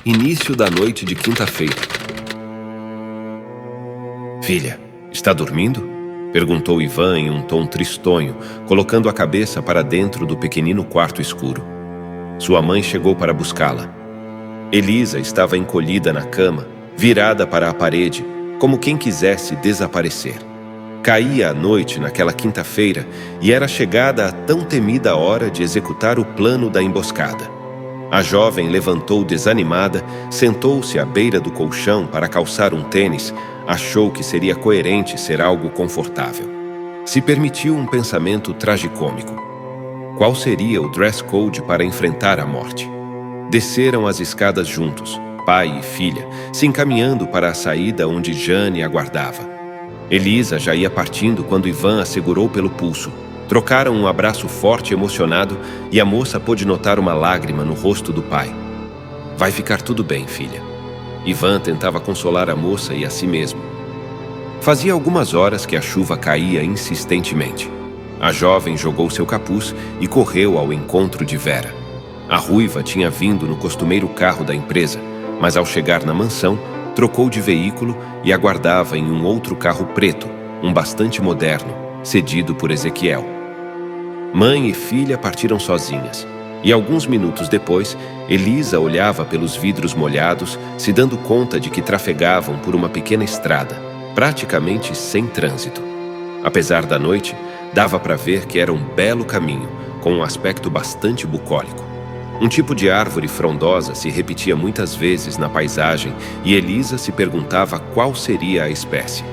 Início da noite de quinta-feira. Filha, está dormindo? Perguntou Ivan em um tom tristonho, colocando a cabeça para dentro do pequenino quarto escuro. Sua mãe chegou para buscá-la. Elisa estava encolhida na cama, virada para a parede, como quem quisesse desaparecer. Caía a noite naquela quinta-feira e era chegada a tão temida hora de executar o plano da emboscada. A jovem levantou desanimada, sentou-se à beira do colchão para calçar um tênis, achou que seria coerente ser algo confortável. Se permitiu um pensamento tragicômico. Qual seria o dress code para enfrentar a morte? Desceram as escadas juntos, pai e filha, se encaminhando para a saída onde Jane aguardava. Elisa já ia partindo quando Ivan a segurou pelo pulso. Trocaram um abraço forte e emocionado e a moça pôde notar uma lágrima no rosto do pai. Vai ficar tudo bem, filha. Ivan tentava consolar a moça e a si mesmo. Fazia algumas horas que a chuva caía insistentemente. A jovem jogou seu capuz e correu ao encontro de Vera. A ruiva tinha vindo no costumeiro carro da empresa, mas ao chegar na mansão, trocou de veículo e aguardava em um outro carro preto, um bastante moderno, cedido por Ezequiel. Mãe e filha partiram sozinhas, e alguns minutos depois, Elisa olhava pelos vidros molhados, se dando conta de que trafegavam por uma pequena estrada, praticamente sem trânsito. Apesar da noite, dava para ver que era um belo caminho, com um aspecto bastante bucólico. Um tipo de árvore frondosa se repetia muitas vezes na paisagem e Elisa se perguntava qual seria a espécie.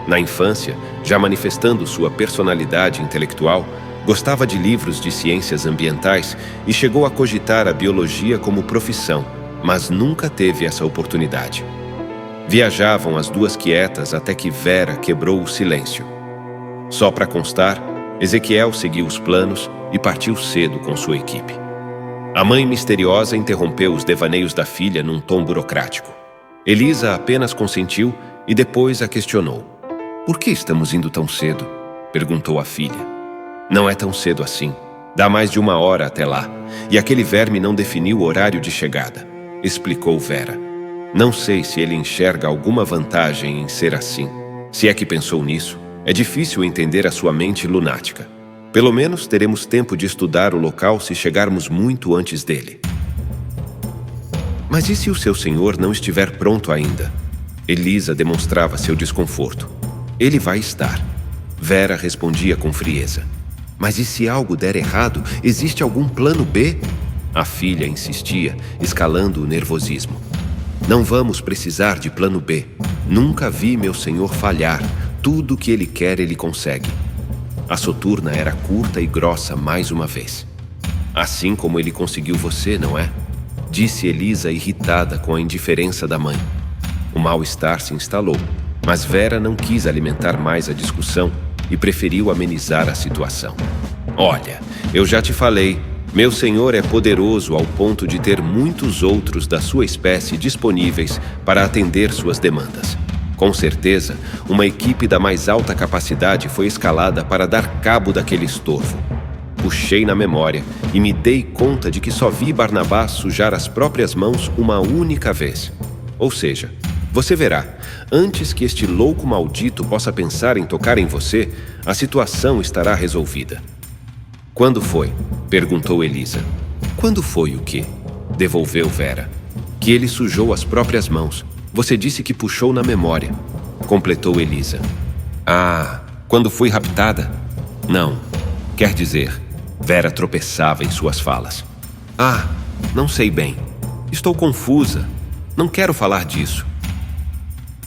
Na infância, já manifestando sua personalidade intelectual, gostava de livros de ciências ambientais e chegou a cogitar a biologia como profissão, mas nunca teve essa oportunidade. Viajavam as duas quietas até que Vera quebrou o silêncio. Só para constar, Ezequiel seguiu os planos e partiu cedo com sua equipe. A mãe misteriosa interrompeu os devaneios da filha num tom burocrático. Elisa apenas consentiu e depois a questionou. Por que estamos indo tão cedo? Perguntou a filha. Não é tão cedo assim. Dá mais de 1 hora até lá. E aquele verme não definiu o horário de chegada, explicou Vera. Não sei se ele enxerga alguma vantagem em ser assim. Se é que pensou nisso, é difícil entender a sua mente lunática. Pelo menos teremos tempo de estudar o local se chegarmos muito antes dele. Mas e se o seu senhor não estiver pronto ainda? Elisa demonstrava seu desconforto. Ele vai estar. Vera respondia com frieza. Mas e se algo der errado, existe algum plano B? A filha insistia, escalando o nervosismo. Não vamos precisar de plano B. Nunca vi meu senhor falhar. Tudo que ele quer, ele consegue. A soturna era curta e grossa mais uma vez. Assim como ele conseguiu você, não é? Disse Elisa, irritada com a indiferença da mãe. O mal-estar se instalou, mas Vera não quis alimentar mais a discussão e preferiu amenizar a situação. Olha, eu já te falei, meu senhor é poderoso ao ponto de ter muitos outros da sua espécie disponíveis para atender suas demandas. Com certeza, uma equipe da mais alta capacidade foi escalada para dar cabo daquele estorvo. Puxei na memória e me dei conta de que só vi Barnabás sujar as próprias mãos uma única vez. Ou seja, você verá, antes que este louco maldito possa pensar em tocar em você, a situação estará resolvida. Quando foi? Perguntou Elisa. Quando foi o quê? Devolveu Vera. Que ele sujou as próprias mãos. Você disse que puxou na memória. Completou Elisa. Ah, quando fui raptada? Não. Quer dizer, Vera tropeçava em suas falas. Ah, não sei bem. Estou confusa. Não quero falar disso.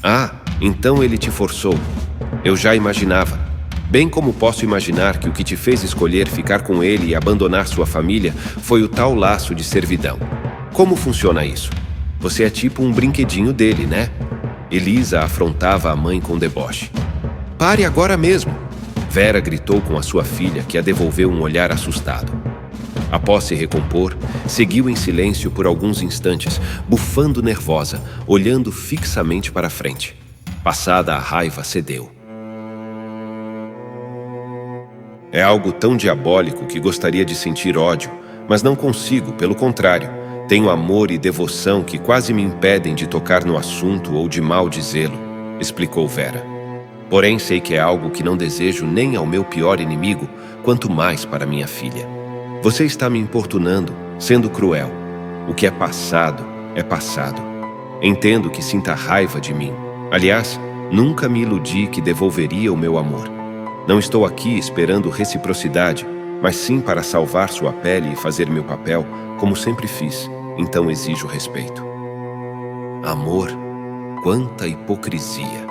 Ah, então ele te forçou. Eu já imaginava. Bem como posso imaginar que o que te fez escolher ficar com ele e abandonar sua família foi o tal laço de servidão. Como funciona isso? Você é tipo um brinquedinho dele, né? Elisa afrontava a mãe com deboche. Pare agora mesmo! Vera gritou com a sua filha, que a devolveu um olhar assustado. Após se recompor, seguiu em silêncio por alguns instantes, bufando nervosa, olhando fixamente para a frente. Passada a raiva, cedeu. É algo tão diabólico que gostaria de sentir ódio, mas não consigo, pelo contrário. Tenho amor e devoção que quase me impedem de tocar no assunto ou de mal dizê-lo, explicou Vera. Porém, sei que é algo que não desejo nem ao meu pior inimigo, quanto mais para minha filha. Você está me importunando, sendo cruel. O que é passado, é passado. Entendo que sinta raiva de mim. Aliás, nunca me iludi que devolveria o meu amor. Não estou aqui esperando reciprocidade, mas sim para salvar sua pele e fazer meu papel, como sempre fiz. Então exijo respeito. Amor, quanta hipocrisia!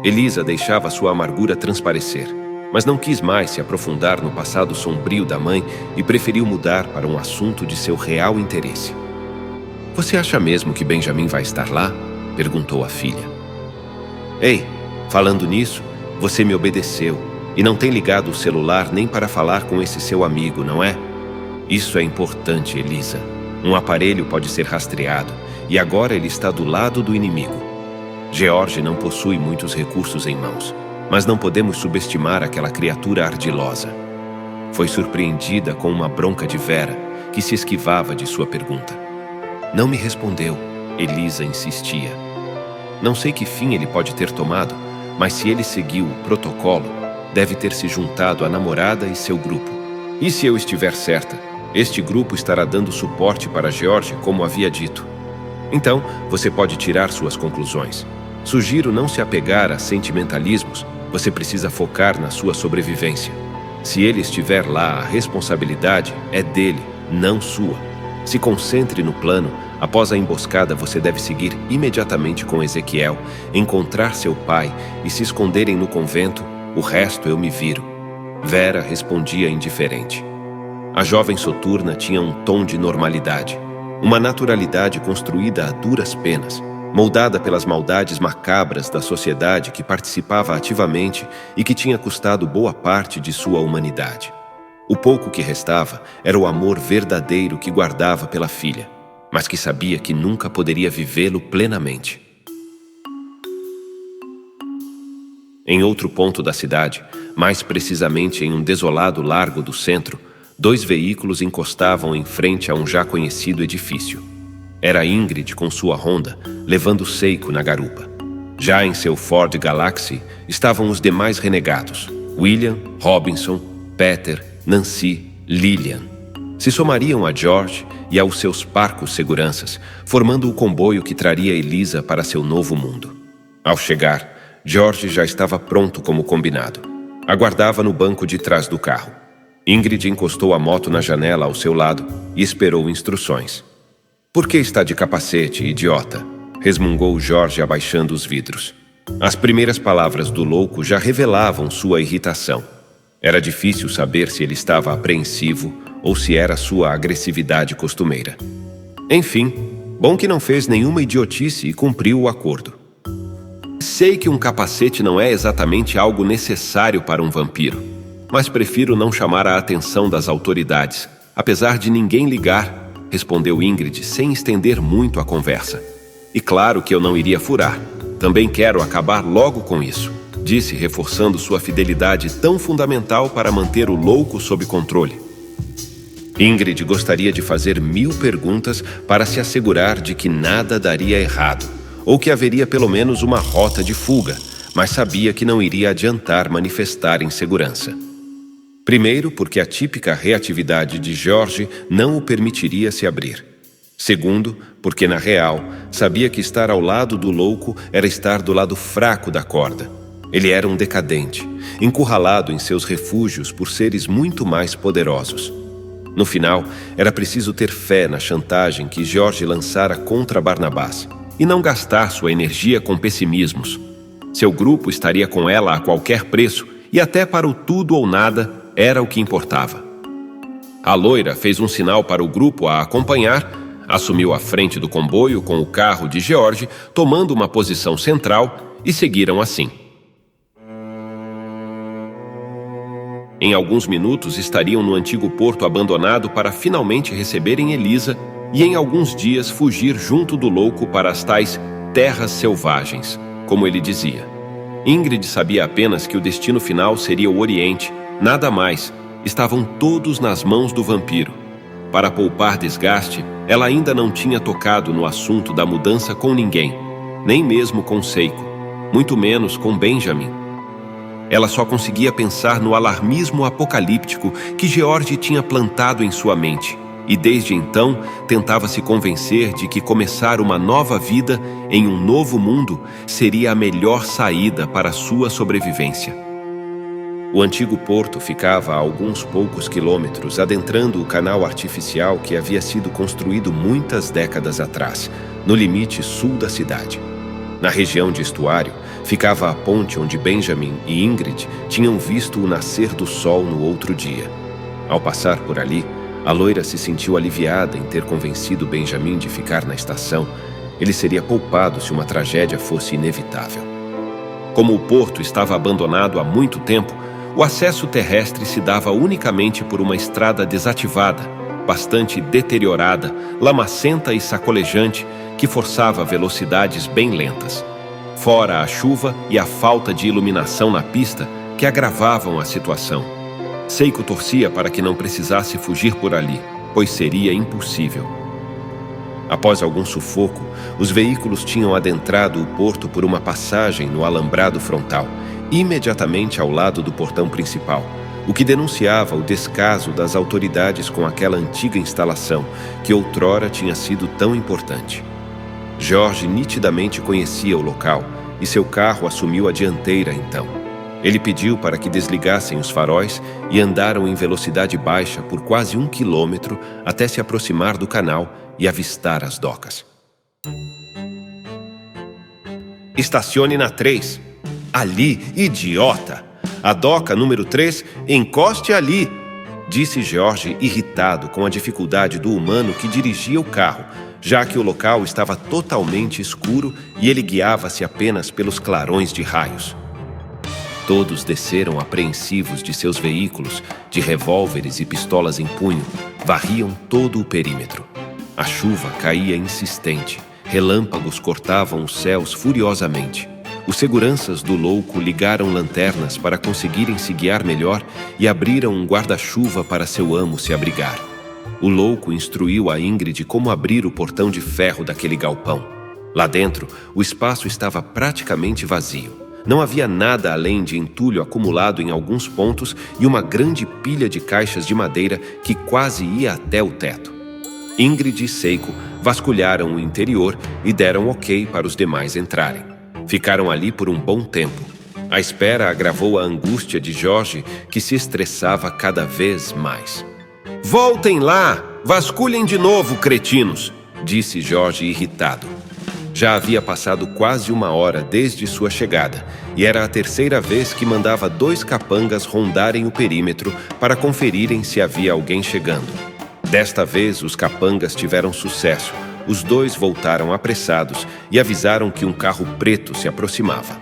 Elisa deixava sua amargura transparecer, mas não quis mais se aprofundar no passado sombrio da mãe e preferiu mudar para um assunto de seu real interesse. Você acha mesmo que Benjamin vai estar lá? Perguntou a filha. Ei, falando nisso, você me obedeceu e não tem ligado o celular nem para falar com esse seu amigo, não é? Isso é importante, Elisa. Um aparelho pode ser rastreado e agora ele está do lado do inimigo. George não possui muitos recursos em mãos, mas não podemos subestimar aquela criatura ardilosa. Foi surpreendida com uma bronca de Vera, que se esquivava de sua pergunta. Não me respondeu, Elisa insistia. Não sei que fim ele pode ter tomado, mas se ele seguiu o protocolo, deve ter se juntado à namorada e seu grupo. E se eu estiver certa, este grupo estará dando suporte para George, como havia dito. Então, você pode tirar suas conclusões. Sugiro não se apegar a sentimentalismos, você precisa focar na sua sobrevivência. Se ele estiver lá, a responsabilidade é dele, não sua. Se concentre no plano. Após a emboscada, você deve seguir imediatamente com Ezequiel, encontrar seu pai e se esconderem no convento. O resto eu me viro. Vera respondia indiferente. A jovem soturna tinha um tom de normalidade, uma naturalidade construída a duras penas, moldada pelas maldades macabras da sociedade que participava ativamente e que tinha custado boa parte de sua humanidade. O pouco que restava era o amor verdadeiro que guardava pela filha, mas que sabia que nunca poderia vivê-lo plenamente. Em outro ponto da cidade, mais precisamente em um desolado largo do centro, 2 veículos encostavam em frente a um já conhecido edifício. Era Ingrid com sua Honda, levando Seiko na garupa. Já em seu Ford Galaxy estavam os demais renegados: William, Robinson, Peter, Nancy, Lillian. Se somariam a George e aos seus parcos seguranças, formando o comboio que traria Elisa para seu novo mundo. Ao chegar, George já estava pronto como combinado. Aguardava no banco de trás do carro. Ingrid encostou a moto na janela ao seu lado e esperou instruções. Por que está de capacete, idiota? Resmungou George abaixando os vidros. As primeiras palavras do louco já revelavam sua irritação. Era difícil saber se ele estava apreensivo ou se era sua agressividade costumeira. Enfim, bom que não fez nenhuma idiotice e cumpriu o acordo. Sei que um capacete não é exatamente algo necessário para um vampiro, mas prefiro não chamar a atenção das autoridades, apesar de ninguém ligar, respondeu Ingrid sem estender muito a conversa. E claro que eu não iria furar. Também quero acabar logo com isso, disse, reforçando sua fidelidade tão fundamental para manter o louco sob controle. Ingrid gostaria de fazer 1000 perguntas para se assegurar de que nada daria errado, ou que haveria pelo menos uma rota de fuga, mas sabia que não iria adiantar manifestar insegurança. Primeiro, porque a típica reatividade de George não o permitiria se abrir. Segundo, porque na real, sabia que estar ao lado do louco era estar do lado fraco da corda. Ele era um decadente, encurralado em seus refúgios por seres muito mais poderosos. No final, era preciso ter fé na chantagem que George lançara contra Barnabás e não gastar sua energia com pessimismos. Seu grupo estaria com ela a qualquer preço e até para o tudo ou nada era o que importava. A loira fez um sinal para o grupo a acompanhar, assumiu a frente do comboio com o carro de George, tomando uma posição central, e seguiram assim. Em alguns minutos estariam no antigo porto abandonado para finalmente receberem Elisa e em alguns dias fugir junto do louco para as tais terras selvagens, como ele dizia. Ingrid sabia apenas que o destino final seria o Oriente, nada mais. Estavam todos nas mãos do vampiro. Para poupar desgaste, Ela ainda não tinha tocado no assunto da mudança com ninguém, nem mesmo com Seiko, muito menos com Benjamin. Ela só conseguia pensar no alarmismo apocalíptico que George tinha plantado em sua mente, e desde então tentava se convencer de que começar uma nova vida em um novo mundo seria a melhor saída para sua sobrevivência. O antigo porto ficava a alguns poucos quilômetros adentrando o canal artificial que havia sido construído muitas décadas atrás, no limite sul da cidade. Na região de estuário, ficava a ponte onde Benjamin e Ingrid tinham visto o nascer do sol no outro dia. Ao passar por ali, a loira se sentiu aliviada em ter convencido Benjamin de ficar na estação. Ele seria poupado se uma tragédia fosse inevitável. Como o porto estava abandonado há muito tempo, o acesso terrestre se dava unicamente por uma estrada desativada, bastante deteriorada, lamacenta e sacolejante, que forçava velocidades bem lentas. Fora a chuva e a falta de iluminação na pista, que agravavam a situação. Seiko torcia para que não precisasse fugir por ali, pois seria impossível. Após algum sufoco, os veículos tinham adentrado o porto por uma passagem no alambrado frontal, imediatamente ao lado do portão principal, o que denunciava o descaso das autoridades com aquela antiga instalação que outrora tinha sido tão importante. George nitidamente conhecia o local e seu carro assumiu a dianteira então. Ele pediu para que desligassem os faróis e andaram em velocidade baixa por quase 1 quilômetro até se aproximar do canal e avistar as docas. Estacione na 3. Ali, idiota! A doca número 3, encoste ali! Disse George, irritado com a dificuldade do humano que dirigia o carro, já que o local estava totalmente escuro e ele guiava-se apenas pelos clarões de raios. Todos desceram apreensivos de seus veículos, de revólveres e pistolas em punho, varriam todo o perímetro. A chuva caía insistente, relâmpagos cortavam os céus furiosamente. Os seguranças do louco ligaram lanternas para conseguirem se guiar melhor e abriram um guarda-chuva para seu amo se abrigar. O louco instruiu a Ingrid como abrir o portão de ferro daquele galpão. Lá dentro, o espaço estava praticamente vazio. Não havia nada além de entulho acumulado em alguns pontos e uma grande pilha de caixas de madeira que quase ia até o teto. Ingrid e Seiko vasculharam o interior e deram ok para os demais entrarem. Ficaram ali por um bom tempo. A espera agravou a angústia de George, que se estressava cada vez mais. "Voltem lá! Vasculhem de novo, cretinos!" disse George irritado. Já havia passado quase 1 hora desde sua chegada, e era a 3ª vez que mandava 2 capangas rondarem o perímetro para conferirem se havia alguém chegando. Desta vez, os capangas tiveram sucesso. Os 2 voltaram apressados e avisaram que um carro preto se aproximava.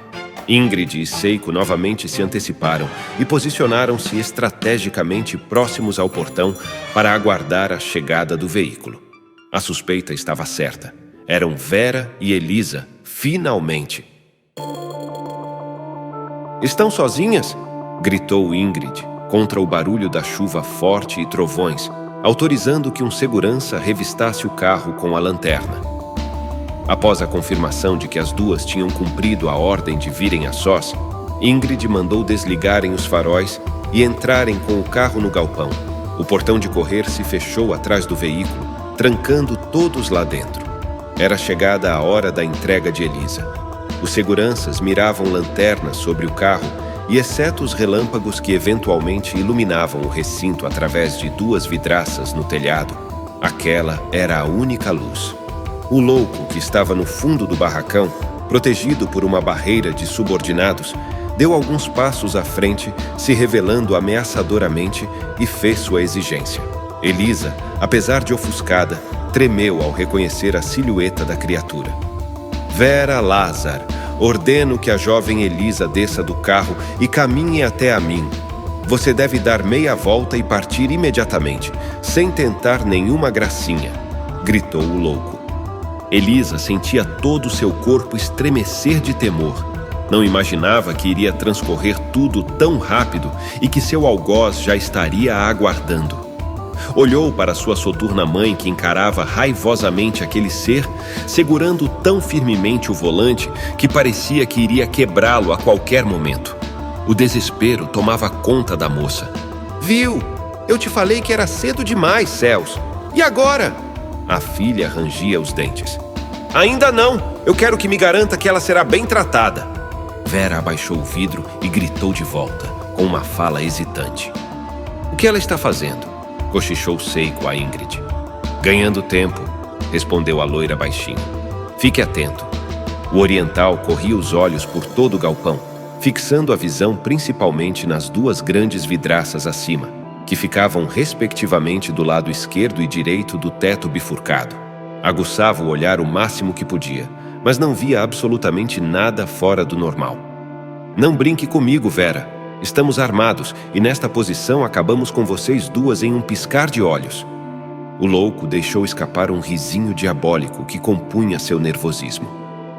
Ingrid e Seiko novamente se anteciparam e posicionaram-se estrategicamente próximos ao portão para aguardar a chegada do veículo. A suspeita estava certa. Eram Vera e Elisa, finalmente. "Estão sozinhas?" gritou Ingrid, contra o barulho da chuva forte e trovões, autorizando que um segurança revistasse o carro com a lanterna. Após a confirmação de que as 2 tinham cumprido a ordem de virem a sós, Ingrid mandou desligarem os faróis e entrarem com o carro no galpão. O portão de correr se fechou atrás do veículo, trancando todos lá dentro. Era chegada a hora da entrega de Elisa. Os seguranças miravam lanternas sobre o carro e, exceto os relâmpagos que eventualmente iluminavam o recinto através de 2 vidraças no telhado, aquela era a única luz. O louco, que estava no fundo do barracão, protegido por uma barreira de subordinados, deu alguns passos à frente, se revelando ameaçadoramente, e fez sua exigência. Elisa, apesar de ofuscada, tremeu ao reconhecer a silhueta da criatura. "Vera Lazar, ordeno que a jovem Elisa desça do carro e caminhe até a mim. Você deve dar meia volta e partir imediatamente, sem tentar nenhuma gracinha", gritou o louco. Elisa sentia todo o seu corpo estremecer de temor. Não imaginava que iria transcorrer tudo tão rápido e que seu algoz já estaria a aguardando. Olhou para sua soturna mãe, que encarava raivosamente aquele ser, segurando tão firmemente o volante que parecia que iria quebrá-lo a qualquer momento. O desespero tomava conta da moça. Viu? Eu te falei que era cedo demais, Céus. E agora? A filha rangia os dentes. Ainda não! Eu quero que me garanta que ela será bem tratada. Vera abaixou o vidro e gritou de volta, com uma fala hesitante. O que ela está fazendo? Cochichou seco a Ingrid. Ganhando tempo, respondeu a loira baixinho. Fique atento. O oriental corria os olhos por todo o galpão, fixando a visão principalmente nas duas grandes vidraças acima, que ficavam respectivamente do lado esquerdo e direito do teto bifurcado. Aguçava o olhar o máximo que podia, mas não via absolutamente nada fora do normal. Não brinque comigo, Vera. Estamos armados e nesta posição acabamos com vocês duas em um piscar de olhos. O louco deixou escapar um risinho diabólico que compunha seu nervosismo.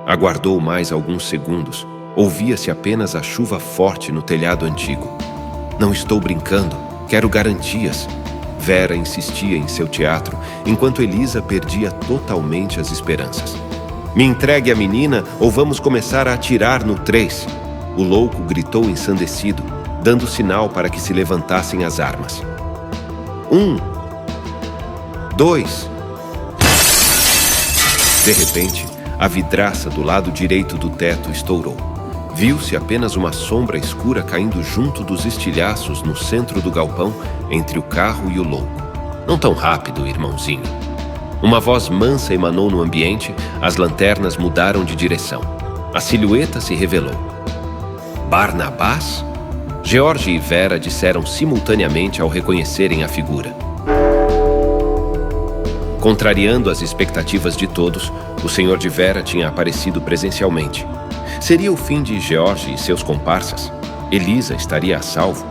Aguardou mais alguns segundos. Ouvia-se apenas a chuva forte no telhado antigo. Não estou brincando, quero garantias. Vera insistia em seu teatro, enquanto Elisa perdia totalmente as esperanças. Me entregue a menina ou vamos começar a atirar no 3. O louco gritou ensandecido, dando sinal para que se levantassem as armas. 1, 2. De repente, a vidraça do lado direito do teto estourou. Viu-se apenas uma sombra escura caindo junto dos estilhaços no centro do galpão, entre o carro e o louco. Não tão rápido, irmãozinho. Uma voz mansa emanou no ambiente, as lanternas mudaram de direção. A silhueta se revelou. Barnabás? George e Vera disseram simultaneamente ao reconhecerem a figura. Contrariando as expectativas de todos, o senhor de Vera tinha aparecido presencialmente. Seria o fim de George e seus comparsas? Elisa estaria a salvo?